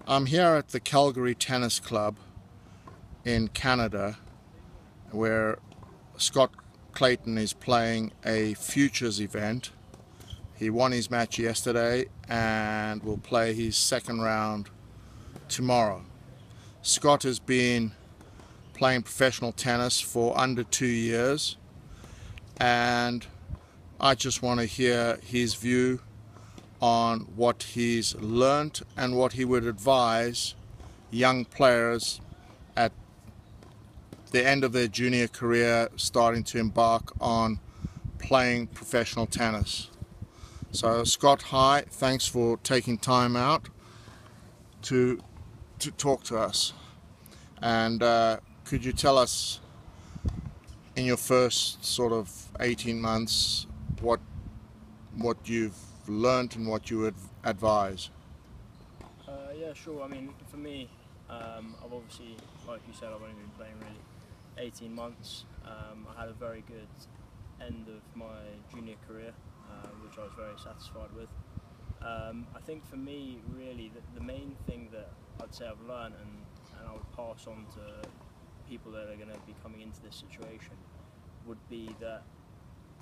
I'm here at the Calgary Tennis Club in Canada, where Scott Clayton is playing a futures event. He won his match yesterday and will play his second round tomorrow. Scott has been playing professional tennis for under 2 years, and I just want to hear his view on what he's learnt and what he would advise young players at the end of their junior career starting to embark on playing professional tennis. So Scott, hi, thanks for taking time out to talk to us. And could you tell us, in your first sort of 18 months, what you've learnt and what you would advise? Yeah, sure. I mean, for me, I've obviously, like you said, I've only been playing really 18 months. I had a very good end of my junior career, which I was very satisfied with. I think for me, really, the main thing that I'd say I've learned and I would pass on to people that are going to be coming into this situation would be that,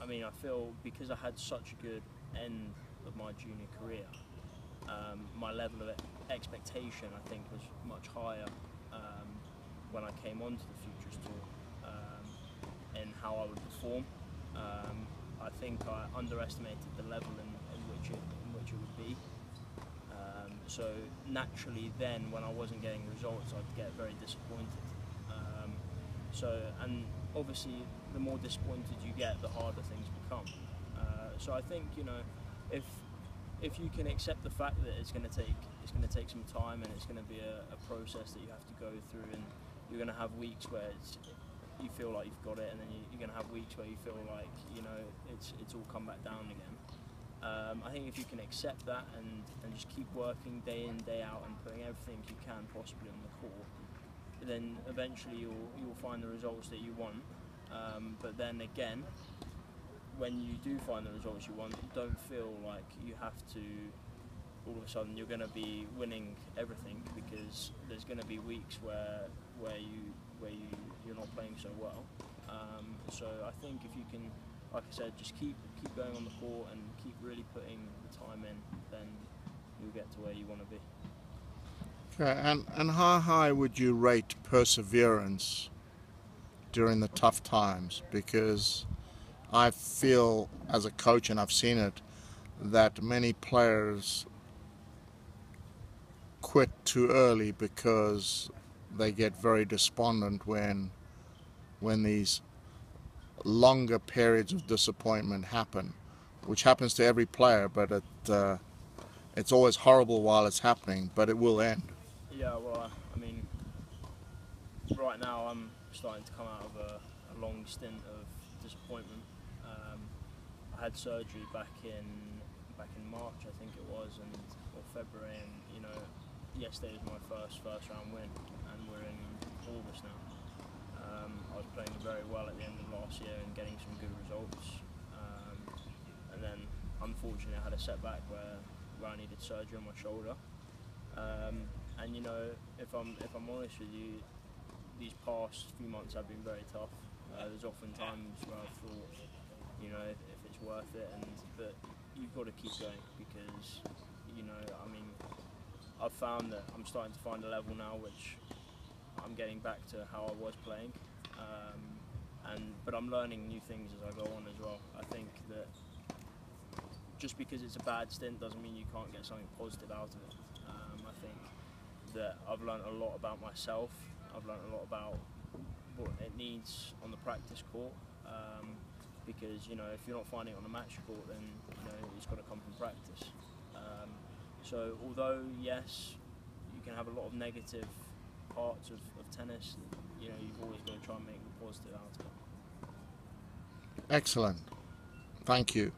I mean, I feel because I had such a good end of my junior career, my level of expectation, I think, was much higher when I came onto the Futures Tour in how I would perform. I think I underestimated the level in which it would be. So naturally, then when I wasn't getting results, I'd get very disappointed. And obviously, the more disappointed you get, the harder things become. So I think, you know, if you can accept the fact that it's going to take some time and it's going to be a process that you have to go through, and you're going to have weeks where you feel like you've got it, and then you're going to have weeks where you feel like, you know, it's all come back down again. I think if you can accept that and just keep working day in, day out, and putting everything you can possibly on the court, then eventually you'll find the results that you want. But then again, when you do find the results you want, don't feel like you have to, all of a sudden you're going to be winning everything, because there's going to be weeks where you're not playing so well. So I think if you can, like I said, just keep going on the court and keep really putting the time in, then you'll get to where you want to be. Okay, and how high would you rate perseverance during the tough times? Because I feel, as a coach, and I've seen it, that many players quit too early because they get very despondent when these longer periods of disappointment happen, which happens to every player, but it's always horrible while it's happening, but it will end. Yeah, well, I mean, right now I'm starting to come out of a long stint of disappointment. I had surgery back in March, I think it was, or February, and you know, yesterday was my first round win, and we're in August now. I was playing very well at the end of last year and getting some good results, and then unfortunately I had a setback where I needed surgery on my shoulder. And you know, if I'm honest with you, these past few months have been very tough. There's often times where I've thought, you know, if it's worth it, but you've got to keep going, because, you know, I mean, I've found that I'm starting to find a level now which I'm getting back to how I was playing, but I'm learning new things as I go on as well. I think that just because it's a bad stint doesn't mean you can't get something positive out of it. I think that I've learned a lot about myself. I've learned a lot about what it needs on the practice court, because, you know, if you're not finding it on the match court, then, you know, it's got to come from practice. So although, yes, you can have a lot of negative parts of tennis, you know, you've always got to try and make the positive out of it. Excellent. Thank you.